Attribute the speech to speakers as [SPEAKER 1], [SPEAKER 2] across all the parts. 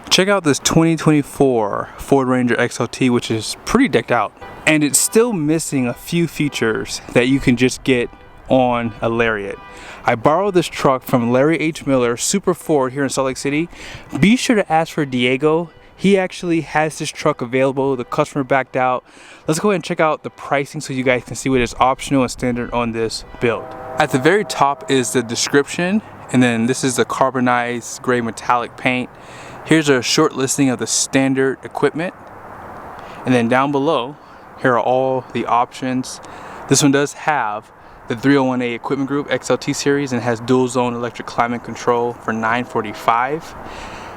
[SPEAKER 1] Check out this 2024 Ford Ranger XLT, which is pretty decked out. And it's still missing a few features that you can just get on a Lariat. I borrowed this truck from Larry H. Miller, Super Ford here in Salt Lake City. Be sure to ask for Diego. He actually has this truck available. The customer backed out. Let's go ahead and check out the pricing so you guys can see what is optional and standard on this build. At the very top is the description, and then this is the carbonized gray metallic paint. Here's a short listing of the standard equipment, and then down below here are all the options. This one does have the 301A equipment group XLT series and has dual zone electric climate control for $945.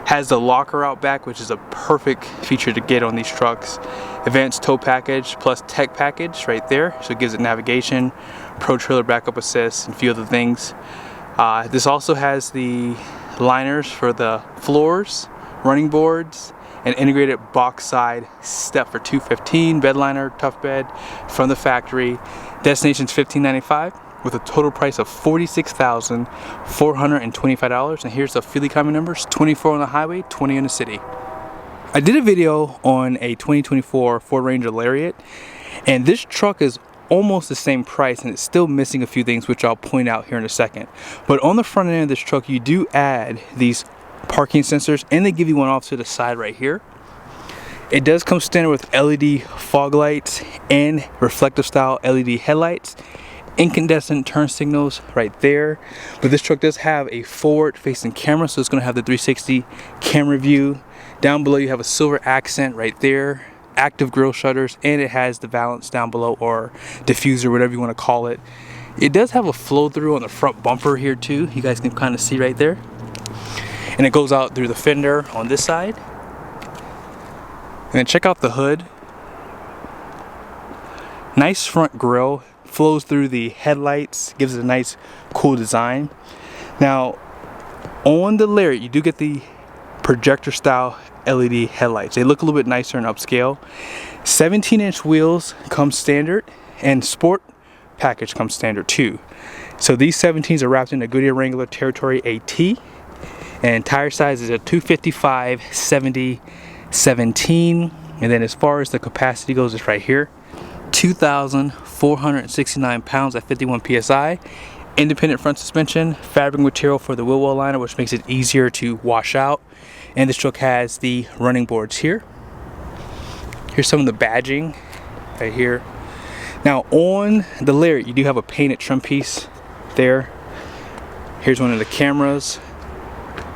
[SPEAKER 1] Has the locker out back, which is a perfect feature to get on these trucks. Advanced tow package plus tech package right there, so it gives it navigation, pro trailer backup assist, and a few other things. This also has the liners for the floors, running boards, and integrated box side step for $215, bed liner, tough bed from the factory. Destination's $1595 with a total price of $46,425. And here's the fuel economy numbers: 24 on the highway, 20 in the city. I did a video on a 2024 Ford Ranger Lariat, and this truck is almost the same price, and it's still missing a few things, which I'll point out here in a second. But on the front end of this truck, you do add these parking sensors, and they give you one off to the side right here. It does come standard with LED fog lights and reflective style LED headlights, incandescent turn signals right there. But this truck does have a forward facing camera, so it's going to have the 360 camera view. Down below you have a silver accent right there, active grille shutters, and it has the valance down below, or diffuser, whatever you want to call it. It does have a flow through on the front bumper here too, you guys can kind of see right there. And it goes out through the fender on this side. And then check out the hood. Nice front grille, flows through the headlights, gives it a nice cool design. Now on the Lariat you do get the projector style LED headlights. They look a little bit nicer and upscale. 17-inch wheels come standard, and sport package comes standard too. So these 17s are wrapped in a Goodyear Wrangler Territory AT, and tire size is a 255/70/17. And then as far as the capacity goes, it's right here, 2,469 pounds at 51 psi. Independent front suspension, fabric material for the wheel well liner, which makes it easier to wash out. And this truck has the running boards here. Here's some of the badging right here. Now on the Lariat you do have a painted trim piece there. Here's one of the cameras.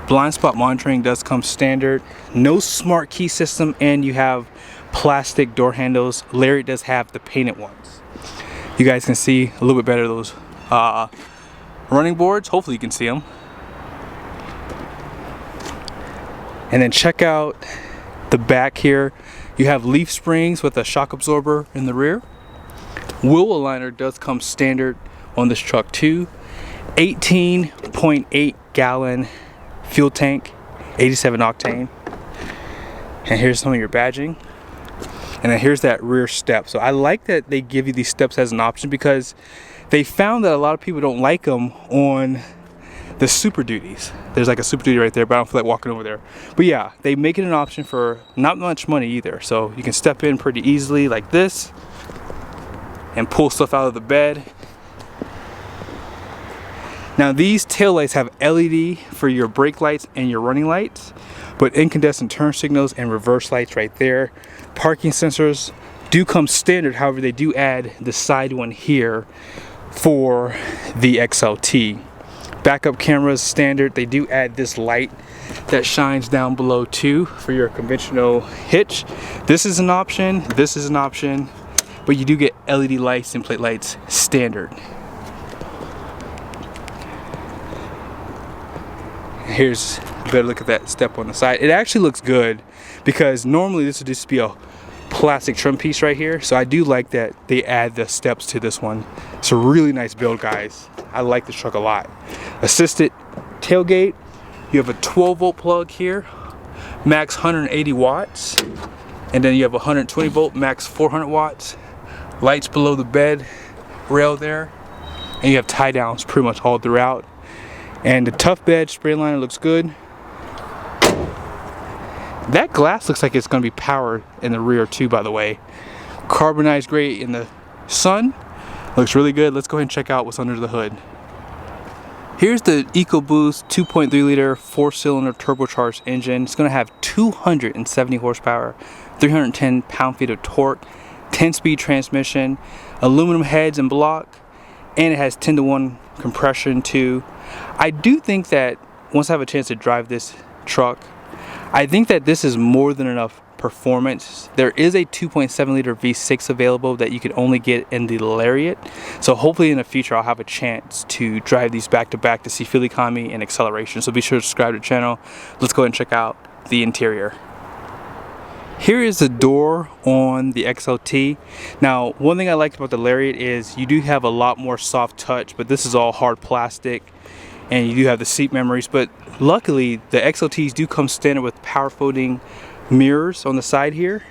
[SPEAKER 1] Blind spot monitoring does come standard. No smart key system, and you have plastic door handles. Lariat does have the painted ones. You guys can see a little bit better those running boards. Hopefully you can see them. And then check out the back here. You have leaf springs with a shock absorber in the rear. Wheel aligner does come standard on this truck too. 18.8 gallon fuel tank, 87 octane. And here's some of your badging. And then here's that rear step. So I like that they give you these steps as an option, because they found that a lot of people don't like them on the Super Duties. There's like a Super Duty right there, but I don't feel like walking over there. But yeah, they make it an option for not much money either. So you can step in pretty easily like this and pull stuff out of the bed. Now these taillights have LED for your brake lights and your running lights, but incandescent turn signals and reverse lights right there. Parking sensors do come standard, however they do add the side one here for the XLT. Backup cameras standard. They do add this light that shines down below too for your conventional hitch. This is an option, this is an option, but you do get LED lights and plate lights standard. Here's a better look at that step on the side. It actually looks good, because normally this would just be a plastic trim piece right here. So I do like that they add the steps to this one. It's a really nice build, guys. I like this truck a lot. Assisted tailgate. You have a 12-volt plug here, max 180 watts. And then you have a 120-volt, max 400 watts. Lights below the bed rail there. And you have tie downs pretty much all throughout. And the tough bed spray liner looks good. That glass looks like it's going to be powered in the rear too, by the way. Carbonized gray in the sun. Looks really good. Let's go ahead and check out what's under the hood. Here's the EcoBoost 2.3 liter 4-cylinder turbocharged engine. It's going to have 270 horsepower, 310 pound-feet of torque, 10-speed transmission, aluminum heads and block, and it has 10-to-1 compression too. I do think that once I have a chance to drive this truck, I think that this is more than enough performance. There is a 2.7 liter V6 available that you can only get in the Lariat, so hopefully in the future I'll have a chance to drive these back to back to see fuel economy and acceleration. So be sure to subscribe to the channel. Let's go ahead and check out the interior. Here is the door on the XLT. Now, one thing I liked about the Lariat is you do have a lot more soft touch, but this is all hard plastic, and you do have the seat memories. But luckily the XLTs do come standard with power folding mirrors on the side here,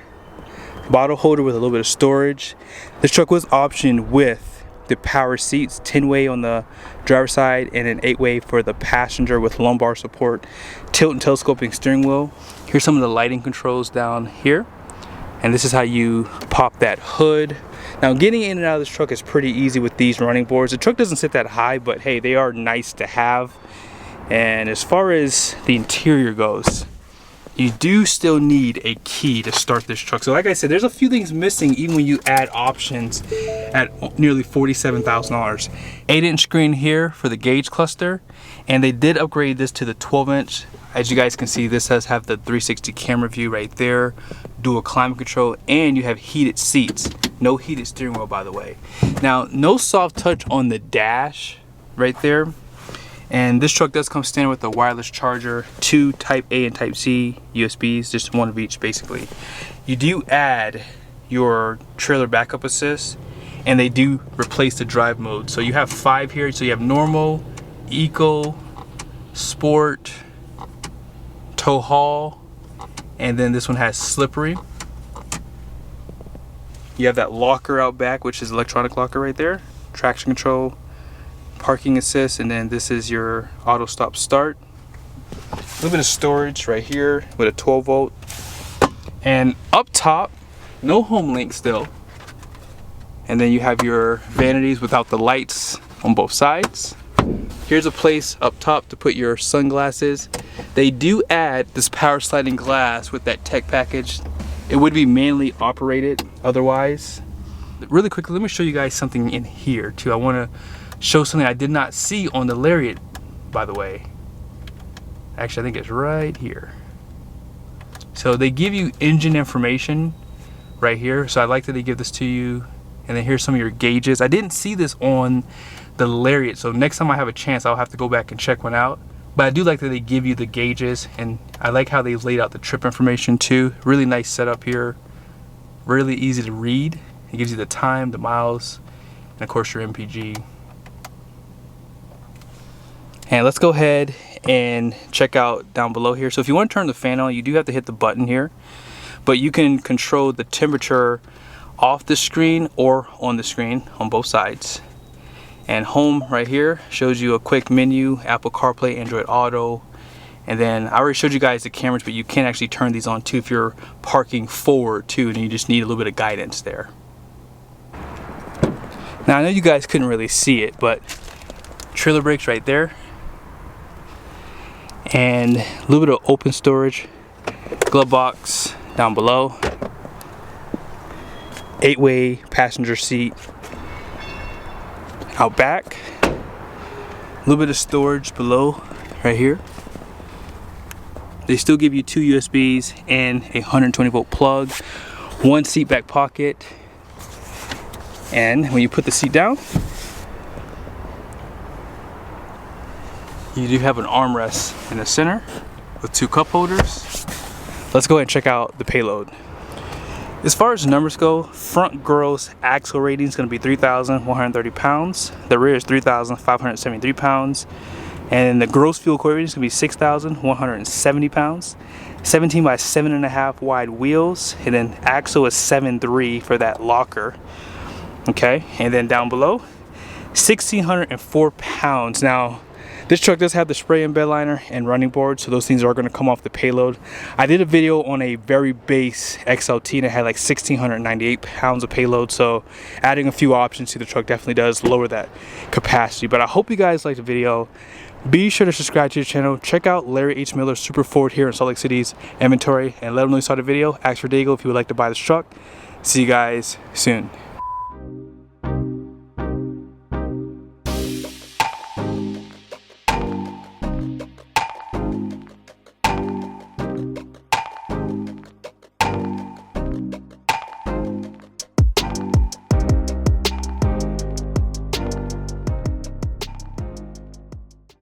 [SPEAKER 1] bottle holder with a little bit of storage. This truck was optioned with the power seats, 10-way on the driver's side and an 8-way for the passenger with lumbar support, tilt and telescoping steering wheel. Here's some of the lighting controls down here, and this is how you pop that hood. Now, getting in and out of this truck is pretty easy with these running boards. The truck doesn't sit that high, but hey, they are nice to have. And as far as the interior goes, you do still need a key to start this truck. So like I said, there's a few things missing even when you add options at nearly $47,000. 8-inch screen here for the gauge cluster, and they did upgrade this to the 12-inch. As you guys can see, this does have the 360 camera view right there, dual climate control, and you have heated seats. No heated steering wheel, by the way. Now, no soft touch on the dash right there. And this truck does come standard with a wireless charger, 2 Type A and Type C USBs, just one of each basically. You do add your trailer backup assist, and they do replace the drive mode. So you have 5 here. So you have normal, eco, sport, tow haul, and then this one has slippery. You have that locker out back, which is electronic locker right there, traction control, parking assist, and then this is your auto stop start. A little bit of storage right here with a 12-volt, and up top, no home link still. And then you have your vanities without the lights on both sides. Here's a place up top to put your sunglasses. They do add this power sliding glass with that tech package. It would be manually operated otherwise. Really quickly, let me show you guys something in here too. I want to show something I did not see on the Lariat, by the way. Actually, I think it's right here. So they give you engine information right here. So I like that they give this to you. And then here's some of your gauges. I didn't see this on the Lariat, so next time I have a chance, I'll have to go back and check one out. But I do like that they give you the gauges, and I like how they've laid out the trip information too. Really nice setup here. Really easy to read. It gives you the time, the miles, and of course your MPG. And let's go ahead and check out down below here. So if you want to turn the fan on, you do have to hit the button here, but you can control the temperature off the screen or on the screen on both sides. And home right here shows you a quick menu, Apple CarPlay, Android Auto, and then I already showed you guys the cameras, but you can actually turn these on too if you're parking forward too, and you just need a little bit of guidance there. Now I know you guys couldn't really see it, but trailer brakes right there, and a little bit of open storage, glove box down below, 8-way passenger seat out back, a little bit of storage below right here. They still give you 2 USBs and a 120-volt plug, 1 seat back pocket, and when you put the seat down, you do have an armrest in the center with 2 cup holders. Let's go ahead and check out the payload. As far as numbers go, front gross axle rating is going to be 3,130 pounds. The rear is 3,573 pounds. And the gross fuel economy rating is going to be 6,170 pounds. 17 by 7.5 wide wheels. And then axle is 7.3 for that locker. Okay, and then down below, 1,604 pounds. Now, This truck does have the spray-in bed liner and running board, so those things are going to come off the Payload. I did a video on a very base XLT and it had like 1,698 pounds of payload, so adding a few options to the truck definitely does lower that capacity. But I hope you guys liked the video. Be sure to subscribe to the channel. Check out Larry H. Miller's Super Ford here in Salt Lake City's inventory and let him know you saw the video. Ask for Dago if you would like to buy this truck. See you guys soon.